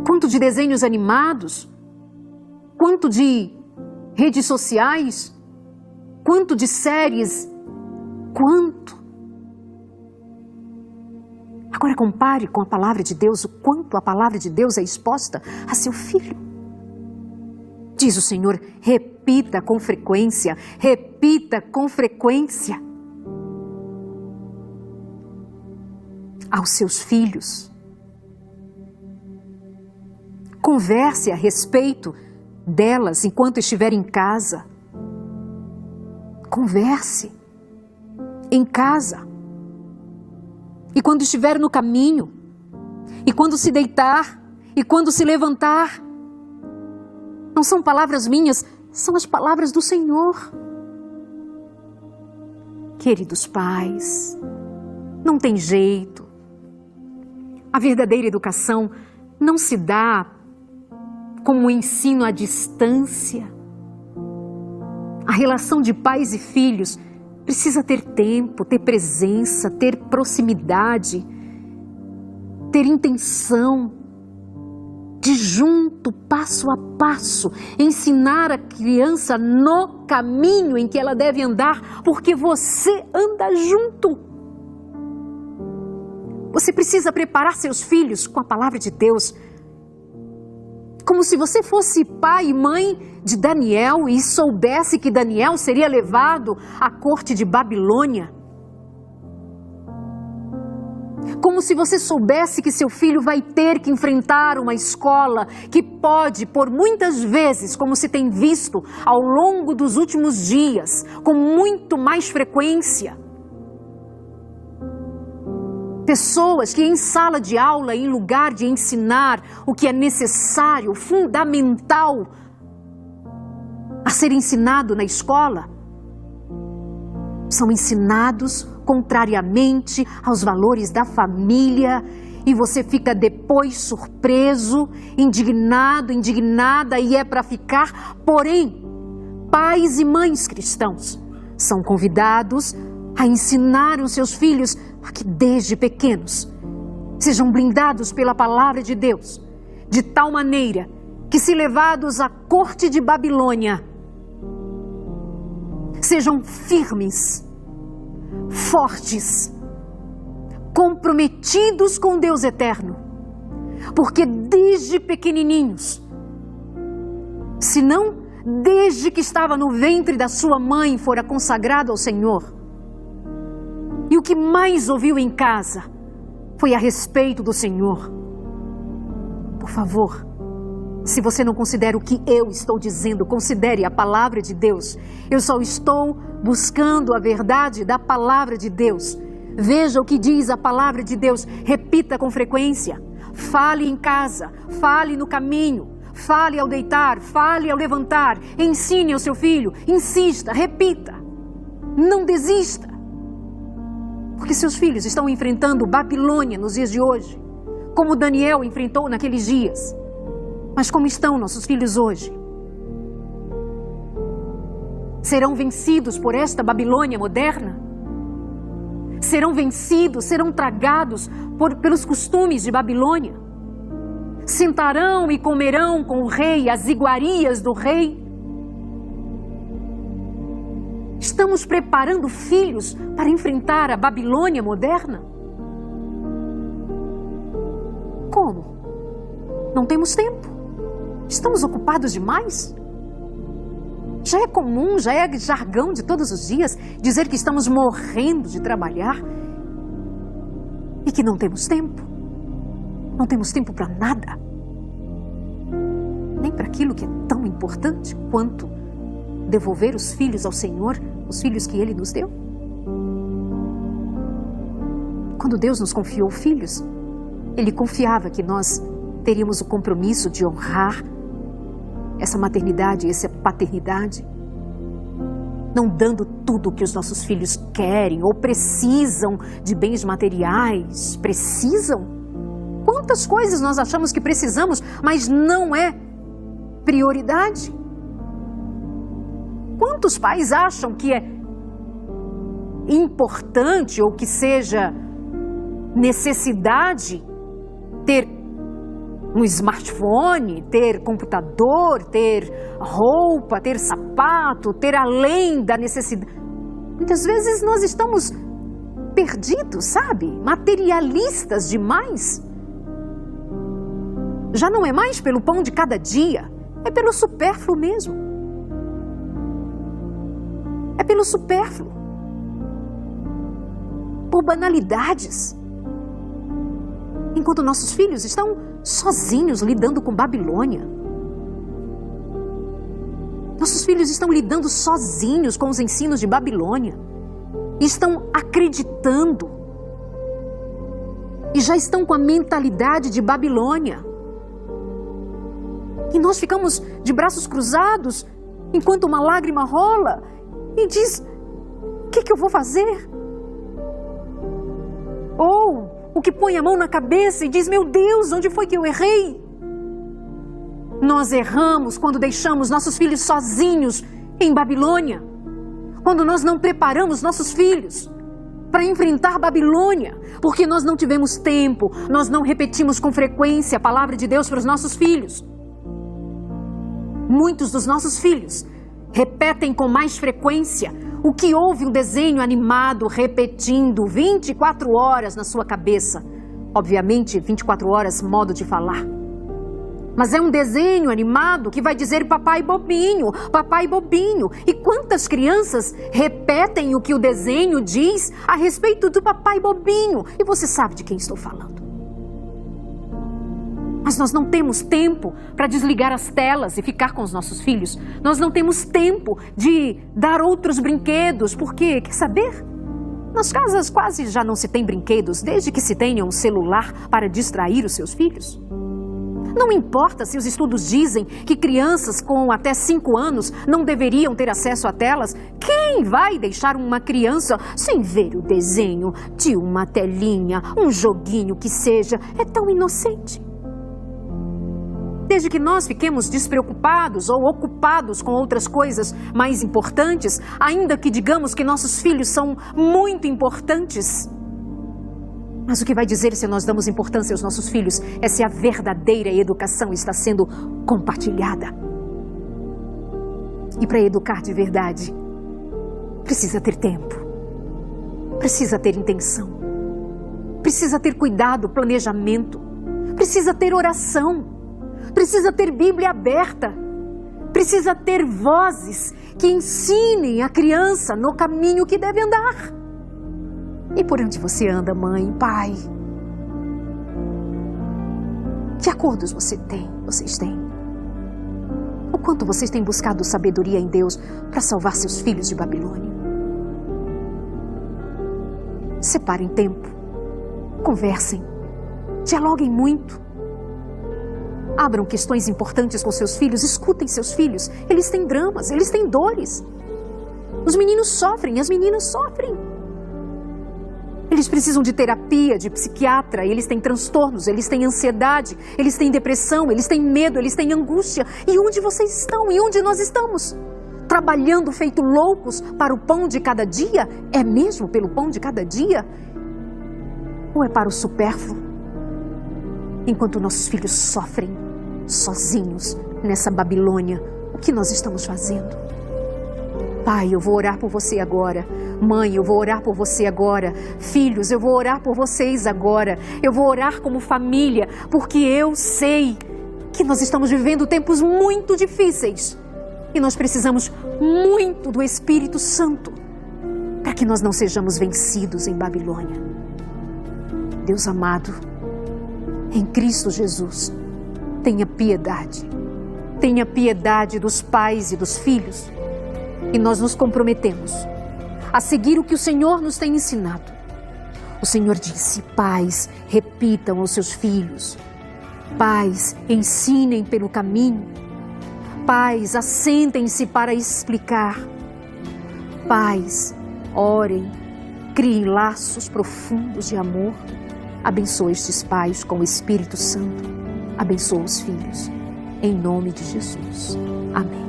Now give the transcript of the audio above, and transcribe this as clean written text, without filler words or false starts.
Quanto de desenhos animados, quanto de redes sociais, quanto de séries, quanto. Agora compare com a palavra de Deus, o quanto a palavra de Deus é exposta a seu filho. Diz o Senhor, repita com frequência, repita com frequência aos seus filhos. Converse a respeito delas enquanto estiver em casa. Converse em casa. E quando estiver no caminho, e quando se deitar, e quando se levantar. Não são palavras minhas, são as palavras do Senhor. Queridos pais, não tem jeito. A verdadeira educação não se dá como um ensino à distância. A relação de pais e filhos precisa ter tempo, ter presença, ter proximidade, ter intenção de junto, passo a passo, ensinar a criança no caminho em que ela deve andar, porque você anda junto. Você precisa preparar seus filhos com a palavra de Deus, como se você fosse pai e mãe de Daniel e soubesse que Daniel seria levado à corte de Babilônia. Como se você soubesse que seu filho vai ter que enfrentar uma escola que pode, por muitas vezes, como se tem visto ao longo dos últimos dias, com muito mais frequência, pessoas que em sala de aula, em lugar de ensinar o que é necessário, fundamental a ser ensinado na escola, são ensinados contrariamente aos valores da família, e você fica depois surpreso, indignado, indignada, e é para ficar. Porém, pais e mães cristãos são convidados a ensinar os seus filhos a que desde pequenos sejam blindados pela palavra de Deus, de tal maneira que, se levados à corte de Babilônia, sejam firmes, fortes, comprometidos com Deus eterno, porque desde pequenininhos, se não desde que estava no ventre da sua mãe, fora consagrado ao Senhor, e o que mais ouviu em casa foi a respeito do Senhor. Por favor, se você não considera o que eu estou dizendo, considere a palavra de Deus. Eu só estou buscando a verdade da palavra de Deus. Veja o que diz a palavra de Deus, repita com frequência. Fale em casa, fale no caminho, fale ao deitar, fale ao levantar. Ensine ao seu filho, insista, repita. Não desista. Porque seus filhos estão enfrentando Babilônia nos dias de hoje, como Daniel enfrentou naqueles dias. Mas como estão nossos filhos hoje? Serão vencidos por esta Babilônia moderna? Serão vencidos, serão tragados pelos costumes de Babilônia? Sentarão e comerão com o rei as iguarias do rei? Estamos preparando filhos para enfrentar a Babilônia moderna? Como? Não temos tempo. Estamos ocupados demais? Já é comum, já é jargão de todos os dias dizer que estamos morrendo de trabalhar e que não temos tempo. Não temos tempo para nada. Nem para aquilo que é tão importante quanto devolver os filhos ao Senhor, os filhos que Ele nos deu. Quando Deus nos confiou filhos, Ele confiava que nós teríamos o compromisso de honrar essa maternidade, essa paternidade, não dando tudo o que os nossos filhos querem ou precisam de bens materiais. Precisam? Quantas coisas nós achamos que precisamos, mas não é prioridade? Quantos pais acham que é importante ou que seja necessidade ter um smartphone, ter computador, ter roupa, ter sapato, ter além da necessidade. Muitas vezes nós estamos perdidos, sabe? Materialistas demais. Já não é mais pelo pão de cada dia, é pelo supérfluo mesmo. É pelo supérfluo. Por banalidades. Enquanto nossos filhos estão sozinhos lidando com Babilônia. Nossos filhos estão lidando sozinhos com os ensinos de Babilônia. Estão acreditando. E já estão com a mentalidade de Babilônia. E nós ficamos de braços cruzados enquanto uma lágrima rola e diz: o que eu vou fazer? Ou o que põe a mão na cabeça e diz: meu Deus, onde foi que eu errei? Nós erramos quando deixamos nossos filhos sozinhos em Babilônia. Quando nós não preparamos nossos filhos para enfrentar Babilônia, porque nós não tivemos tempo, nós não repetimos com frequência a palavra de Deus para os nossos filhos. Muitos dos nossos filhos repetem com mais frequência o que houve um desenho animado repetindo 24 horas na sua cabeça. Obviamente, 24 horas, modo de falar. Mas é um desenho animado que vai dizer papai bobinho, papai bobinho. E quantas crianças repetem o que o desenho diz a respeito do papai bobinho? E você sabe de quem estou falando. Mas nós não temos tempo para desligar as telas e ficar com os nossos filhos. Nós não temos tempo de dar outros brinquedos, porque, quer saber? Nas casas quase já não se tem brinquedos, desde que se tenha um celular para distrair os seus filhos. Não importa se os estudos dizem que crianças com até 5 anos não deveriam ter acesso a telas. Quem vai deixar uma criança sem ver o desenho de uma telinha, um joguinho que seja? É tão inocente. Desde que nós fiquemos despreocupados ou ocupados com outras coisas mais importantes, ainda que digamos que nossos filhos são muito importantes. Mas o que vai dizer se nós damos importância aos nossos filhos é se a verdadeira educação está sendo compartilhada. E para educar de verdade, precisa ter tempo, precisa ter intenção, precisa ter cuidado, planejamento, precisa ter oração, precisa ter Bíblia aberta, precisa ter vozes que ensinem a criança no caminho que deve andar. E por onde você anda, mãe, pai? Que acordos vocês têm? O quanto vocês têm buscado sabedoria em Deus para salvar seus filhos de Babilônia? Separem tempo, conversem, dialoguem muito. Abram questões importantes com seus filhos, escutem seus filhos. Eles têm dramas, eles têm dores. Os meninos sofrem, as meninas sofrem. Eles precisam de terapia, de psiquiatra, eles têm transtornos, eles têm ansiedade, eles têm depressão, eles têm medo, eles têm angústia. E onde vocês estão? E onde nós estamos? Trabalhando feito loucos para o pão de cada dia? É mesmo pelo pão de cada dia? Ou é para o supérfluo? Enquanto nossos filhos sofrem sozinhos nessa Babilônia, o que nós estamos fazendo? Pai, eu vou orar por você agora. Mãe, eu vou orar por você agora. Filhos, eu vou orar por vocês agora. Eu vou orar como família, porque eu sei que nós estamos vivendo tempos muito difíceis. E nós precisamos muito do Espírito Santo para que nós não sejamos vencidos em Babilônia. Deus amado, em Cristo Jesus, tenha piedade. Tenha piedade dos pais e dos filhos. E nós nos comprometemos a seguir o que o Senhor nos tem ensinado. O Senhor disse: pais, repitam aos seus filhos. Pais, ensinem pelo caminho. Pais, assentem-se para explicar. Pais, orem, criem laços profundos de amor. Abençoa estes pais com o Espírito Santo. Abençoa os filhos. Em nome de Jesus. Amém.